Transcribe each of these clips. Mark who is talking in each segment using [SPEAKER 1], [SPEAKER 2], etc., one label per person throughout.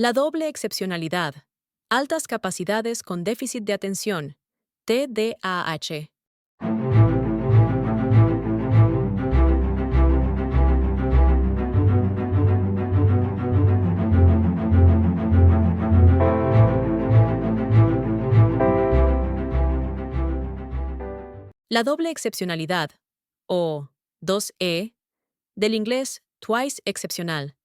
[SPEAKER 1] La doble excepcionalidad. Altas capacidades con déficit de atención. TDAH. La doble excepcionalidad, o 2E, del inglés twice excepcional,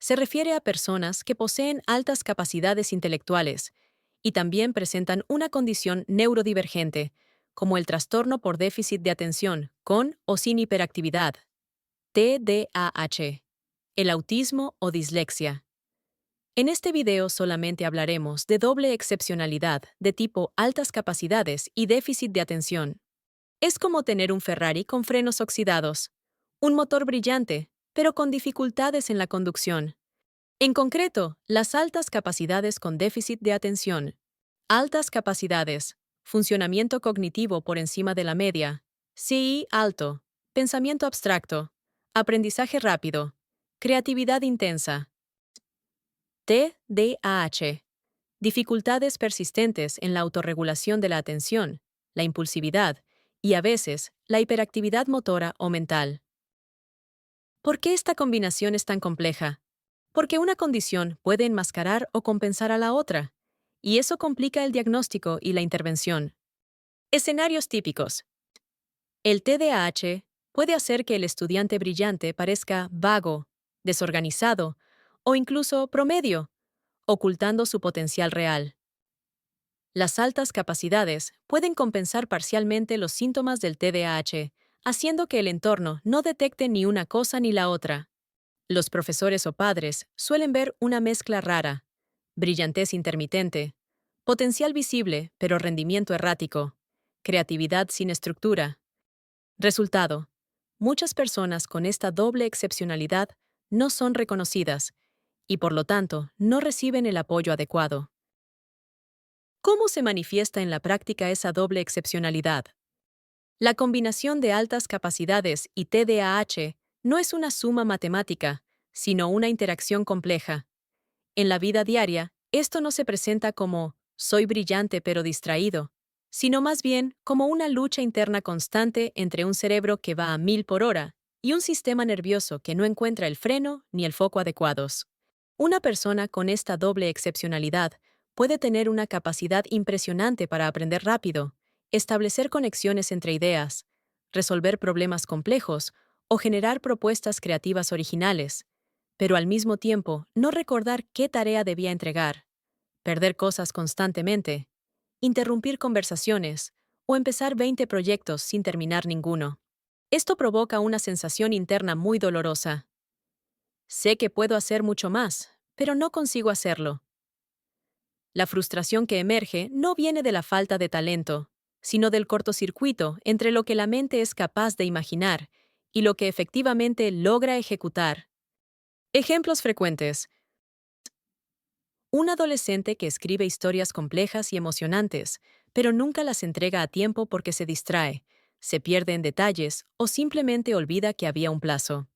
[SPEAKER 1] se refiere a personas que poseen altas capacidades intelectuales y también presentan una condición neurodivergente, como el trastorno por déficit de atención, con o sin hiperactividad, TDAH, el autismo o dislexia. En este video solamente hablaremos de doble excepcionalidad de tipo altas capacidades y déficit de atención. Es como tener un Ferrari con frenos oxidados, un motor brillante, pero con dificultades en la conducción. En concreto, las altas capacidades con déficit de atención. Altas capacidades. Funcionamiento cognitivo por encima de la media. CI alto. Pensamiento abstracto. Aprendizaje rápido. Creatividad intensa. TDAH. Dificultades persistentes en la autorregulación de la atención, la impulsividad y, a veces, la hiperactividad motora o mental. ¿Por qué esta combinación es tan compleja? Porque una condición puede enmascarar o compensar a la otra, y eso complica el diagnóstico y la intervención. Escenarios típicos. El TDAH puede hacer que el estudiante brillante parezca vago, desorganizado o incluso promedio, ocultando su potencial real. Las altas capacidades pueden compensar parcialmente los síntomas del TDAH, haciendo que el entorno no detecte ni una cosa ni la otra. Los profesores o padres suelen ver una mezcla rara: brillantez intermitente, potencial visible pero rendimiento errático, creatividad sin estructura. Resultado: muchas personas con esta doble excepcionalidad no son reconocidas y, por lo tanto, no reciben el apoyo adecuado. ¿Cómo se manifiesta en la práctica esa doble excepcionalidad? La combinación de altas capacidades y TDAH no es una suma matemática, sino una interacción compleja. En la vida diaria, esto no se presenta como «soy brillante pero distraído», sino más bien como una lucha interna constante entre un cerebro que va a 1000 por hora y un sistema nervioso que no encuentra el freno ni el foco adecuados. Una persona con esta doble excepcionalidad puede tener una capacidad impresionante para aprender rápido, establecer conexiones entre ideas, resolver problemas complejos o generar propuestas creativas originales, pero al mismo tiempo no recordar qué tarea debía entregar, perder cosas constantemente, interrumpir conversaciones o empezar 20 proyectos sin terminar ninguno. Esto provoca una sensación interna muy dolorosa. Sé que puedo hacer mucho más, pero no consigo hacerlo. La frustración que emerge no viene de la falta de talento, sino del cortocircuito entre lo que la mente es capaz de imaginar y lo que efectivamente logra ejecutar. Ejemplos frecuentes. Un adolescente que escribe historias complejas y emocionantes, pero nunca las entrega a tiempo porque se distrae, se pierde en detalles o simplemente olvida que había un plazo.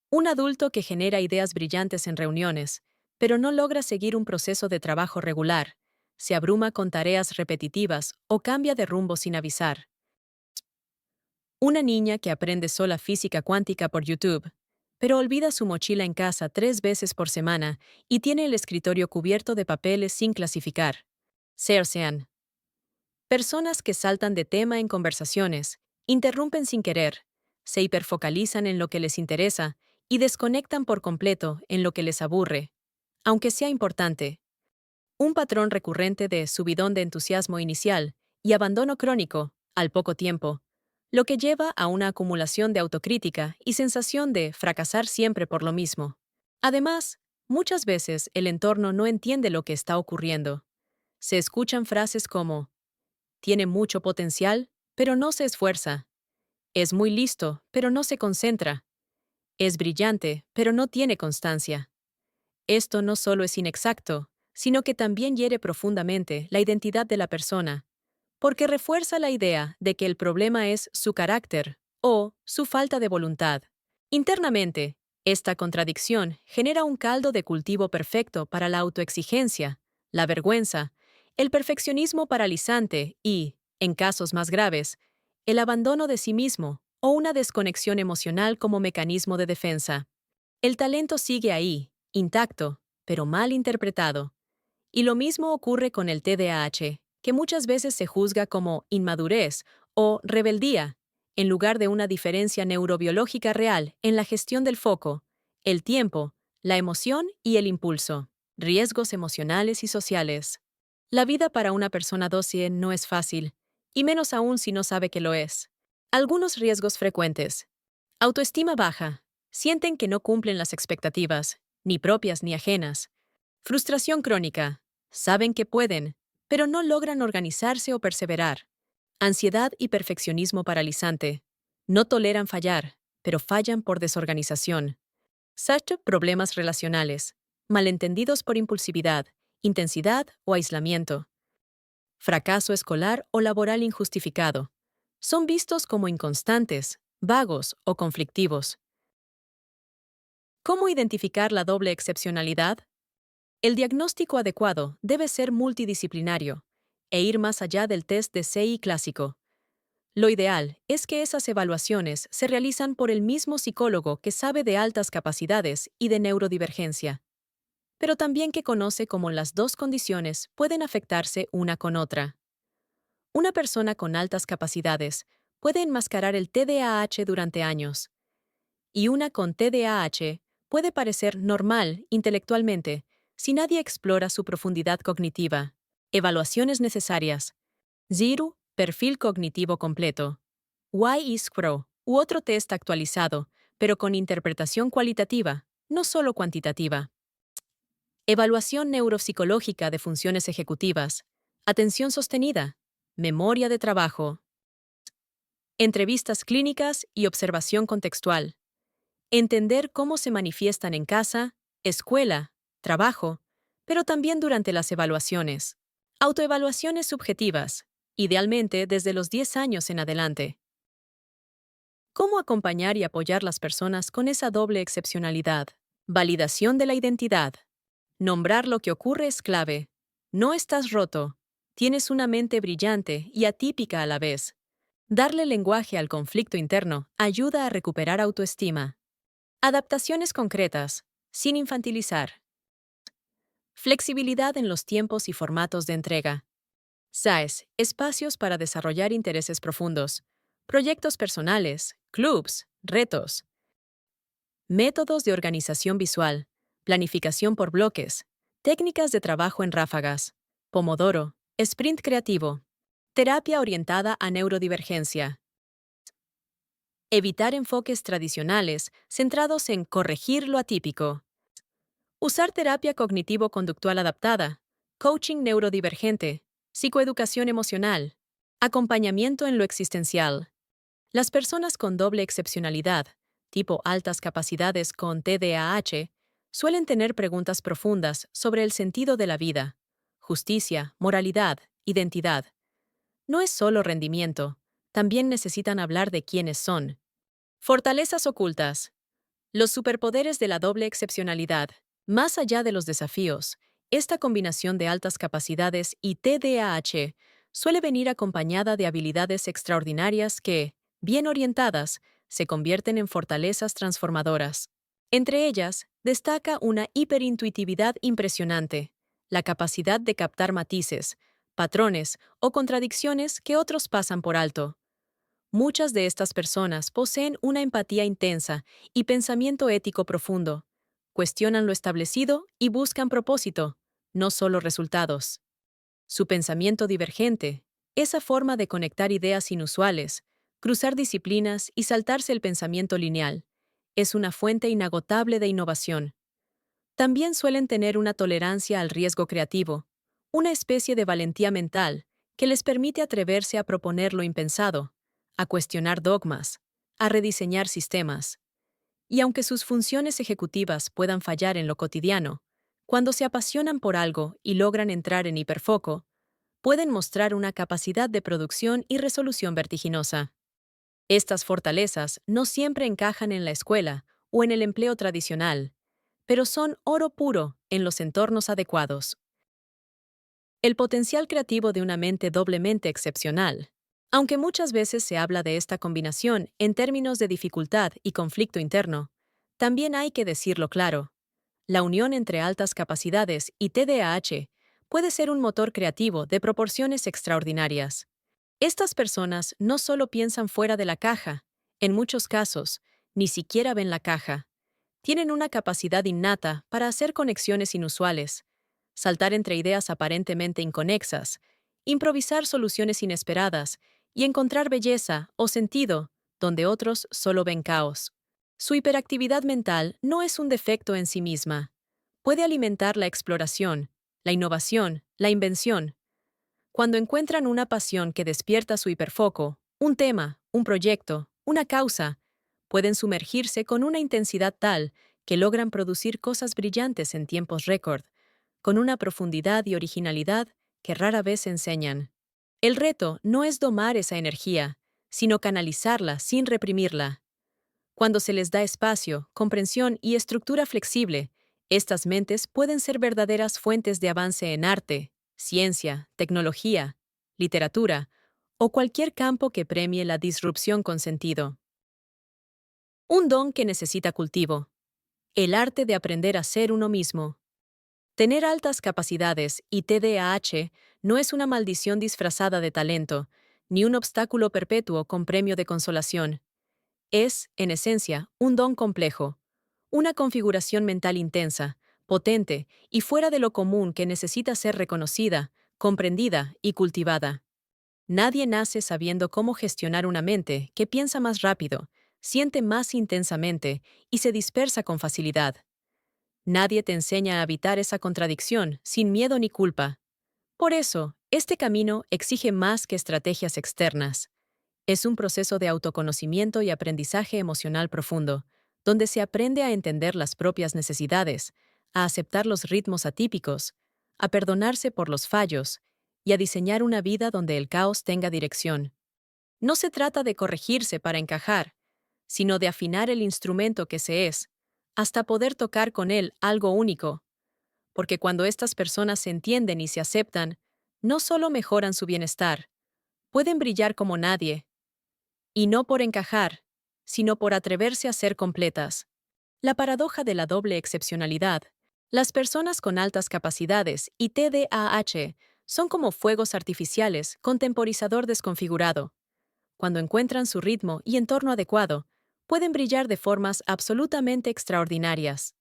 [SPEAKER 1] Un adulto que genera ideas brillantes en reuniones, pero no logra seguir un proceso de trabajo regular, se abruma con tareas repetitivas o cambia de rumbo sin avisar. Una niña que aprende sola física cuántica por YouTube, pero olvida su mochila en casa 3 veces por semana y tiene el escritorio cubierto de papeles sin clasificar. Sean personas que saltan de tema en conversaciones, interrumpen sin querer, se hiperfocalizan en lo que les interesa y desconectan por completo en lo que les aburre, aunque sea importante. Un patrón recurrente de subidón de entusiasmo inicial y abandono crónico, al poco tiempo, lo que lleva a una acumulación de autocrítica y sensación de fracasar siempre por lo mismo. Además, muchas veces el entorno no entiende lo que está ocurriendo. Se escuchan frases como: tiene mucho potencial, pero no se esfuerza. Es muy listo, pero no se concentra. Es brillante, pero no tiene constancia. Esto no solo es inexacto, sino que también hiere profundamente la identidad de la persona, porque refuerza la idea de que el problema es su carácter o su falta de voluntad. Internamente, Esta contradicción genera un caldo de cultivo perfecto para la autoexigencia, la vergüenza, el perfeccionismo paralizante y, en casos más graves, el abandono de sí mismo o una desconexión emocional como mecanismo de defensa. El talento sigue ahí, intacto, pero mal interpretado. Y lo mismo ocurre con el TDAH, que muchas veces se juzga como inmadurez o rebeldía, en lugar de una diferencia neurobiológica real en la gestión del foco, el tiempo, la emoción y el impulso. Riesgos emocionales y sociales. La vida para una persona dócil no es fácil, y menos aún si no sabe que lo es. Algunos riesgos frecuentes. Autoestima baja. Sienten que no cumplen las expectativas, ni propias ni ajenas. Frustración crónica. Saben que pueden, pero no logran organizarse o perseverar. Ansiedad y perfeccionismo paralizante. No toleran fallar, pero fallan por desorganización. Problemas relacionales. Malentendidos por impulsividad, intensidad o aislamiento. Fracaso escolar o laboral injustificado. Son vistos como inconstantes, vagos o conflictivos. ¿Cómo identificar la doble excepcionalidad? El diagnóstico adecuado debe ser multidisciplinario e ir más allá del test de CI clásico. Lo ideal es que esas evaluaciones se realizan por el mismo psicólogo que sabe de altas capacidades y de neurodivergencia, pero también que conoce cómo las dos condiciones pueden afectarse una con otra. Una persona con altas capacidades puede enmascarar el TDAH durante años, y una con TDAH puede parecer normal intelectualmente si nadie explora su profundidad cognitiva. Evaluaciones necesarias. ZIRU, perfil cognitivo completo. Y-SCRO, u otro test actualizado, pero con interpretación cualitativa, no solo cuantitativa. Evaluación neuropsicológica de funciones ejecutivas. Atención sostenida. Memoria de trabajo. Entrevistas clínicas y observación contextual. Entender cómo se manifiestan en casa, escuela, trabajo, pero también durante las evaluaciones. Autoevaluaciones subjetivas, idealmente desde los 10 años en adelante. ¿Cómo acompañar y apoyar las personas con esa doble excepcionalidad? Validación de la identidad. Nombrar lo que ocurre es clave. No estás roto. Tienes una mente brillante y atípica a la vez. Darle lenguaje al conflicto interno ayuda a recuperar autoestima. Adaptaciones concretas, sin infantilizar. Flexibilidad en los tiempos y formatos de entrega. SAES, espacios para desarrollar intereses profundos. Proyectos personales, clubs, retos. Métodos de organización visual. Planificación por bloques. Técnicas de trabajo en ráfagas. Pomodoro. Sprint creativo. Terapia orientada a neurodivergencia. Evitar enfoques tradicionales centrados en corregir lo atípico. Usar terapia cognitivo-conductual adaptada, coaching neurodivergente, psicoeducación emocional, acompañamiento en lo existencial. Las personas con doble excepcionalidad, tipo altas capacidades con TDAH, suelen tener preguntas profundas sobre el sentido de la vida, justicia, moralidad, identidad. No es solo rendimiento, también necesitan hablar de quiénes son. Fortalezas ocultas. Los superpoderes de la doble excepcionalidad. Más allá de los desafíos, esta combinación de altas capacidades y TDAH suele venir acompañada de habilidades extraordinarias que, bien orientadas, se convierten en fortalezas transformadoras. Entre ellas, destaca una hiperintuitividad impresionante, la capacidad de captar matices, patrones o contradicciones que otros pasan por alto. Muchas de estas personas poseen una empatía intensa y pensamiento ético profundo. Cuestionan lo establecido y buscan propósito, no solo resultados. Su pensamiento divergente, esa forma de conectar ideas inusuales, cruzar disciplinas y saltarse el pensamiento lineal, es una fuente inagotable de innovación. También suelen tener una tolerancia al riesgo creativo, una especie de valentía mental que les permite atreverse a proponer lo impensado, a cuestionar dogmas, a rediseñar sistemas. Y aunque sus funciones ejecutivas puedan fallar en lo cotidiano, cuando se apasionan por algo y logran entrar en hiperfoco, pueden mostrar una capacidad de producción y resolución vertiginosa. Estas fortalezas no siempre encajan en la escuela o en el empleo tradicional, pero son oro puro en los entornos adecuados. El potencial creativo de una mente doblemente excepcional. Aunque muchas veces se habla de esta combinación en términos de dificultad y conflicto interno, también hay que decirlo claro. La unión entre altas capacidades y TDAH puede ser un motor creativo de proporciones extraordinarias. Estas personas no solo piensan fuera de la caja, en muchos casos, ni siquiera ven la caja. Tienen una capacidad innata para hacer conexiones inusuales, saltar entre ideas aparentemente inconexas, improvisar soluciones inesperadas y encontrar belleza o sentido donde otros solo ven caos. Su hiperactividad mental no es un defecto en sí misma. Puede alimentar la exploración, la innovación, la invención. Cuando encuentran una pasión que despierta su hiperfoco, un tema, un proyecto, una causa, pueden sumergirse con una intensidad tal que logran producir cosas brillantes en tiempos récord, con una profundidad y originalidad que rara vez enseñan. El reto no es domar esa energía, sino canalizarla sin reprimirla. Cuando se les da espacio, comprensión y estructura flexible, estas mentes pueden ser verdaderas fuentes de avance en arte, ciencia, tecnología, literatura o cualquier campo que premie la disrupción con sentido. Un don que necesita cultivo. El arte de aprender a ser uno mismo. Tener altas capacidades y TDAH no es una maldición disfrazada de talento, ni un obstáculo perpetuo con premio de consolación. Es, en esencia, un don complejo, una configuración mental intensa, potente y fuera de lo común que necesita ser reconocida, comprendida y cultivada. Nadie nace sabiendo cómo gestionar una mente que piensa más rápido, siente más intensamente y se dispersa con facilidad. Nadie te enseña a evitar esa contradicción sin miedo ni culpa. Por eso, este camino exige más que estrategias externas. Es un proceso de autoconocimiento y aprendizaje emocional profundo, donde se aprende a entender las propias necesidades, a aceptar los ritmos atípicos, a perdonarse por los fallos y a diseñar una vida donde el caos tenga dirección. No se trata de corregirse para encajar, sino de afinar el instrumento que se es, hasta poder tocar con él algo único, porque cuando estas personas se entienden y se aceptan, no solo mejoran su bienestar, pueden brillar como nadie, y no por encajar, sino por atreverse a ser completas. La paradoja de la doble excepcionalidad. Las personas con altas capacidades y TDAH son como fuegos artificiales con temporizador desconfigurado. Cuando encuentran su ritmo y entorno adecuado, pueden brillar de formas absolutamente extraordinarias.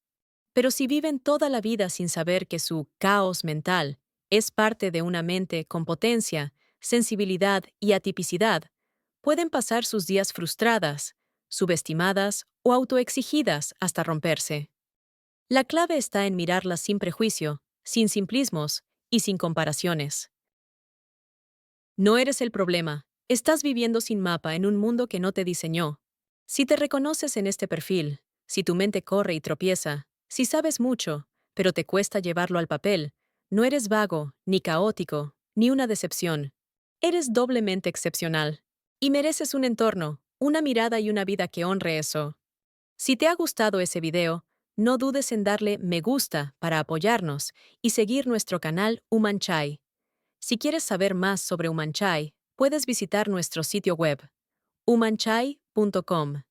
[SPEAKER 1] Pero si viven toda la vida sin saber que su caos mental es parte de una mente con potencia, sensibilidad y atipicidad, pueden pasar sus días frustradas, subestimadas o autoexigidas hasta romperse. La clave está en mirarlas sin prejuicio, sin simplismos y sin comparaciones. No eres el problema, estás viviendo sin mapa en un mundo que no te diseñó. Si te reconoces en este perfil, si tu mente corre y tropieza, si sabes mucho, pero te cuesta llevarlo al papel, no eres vago, ni caótico, ni una decepción. Eres doblemente excepcional. Y mereces un entorno, una mirada y una vida que honre eso. Si te ha gustado ese video, no dudes en darle me gusta para apoyarnos y seguir nuestro canal Umanchai. Si quieres saber más sobre Umanchai, puedes visitar nuestro sitio web, umanchai.com.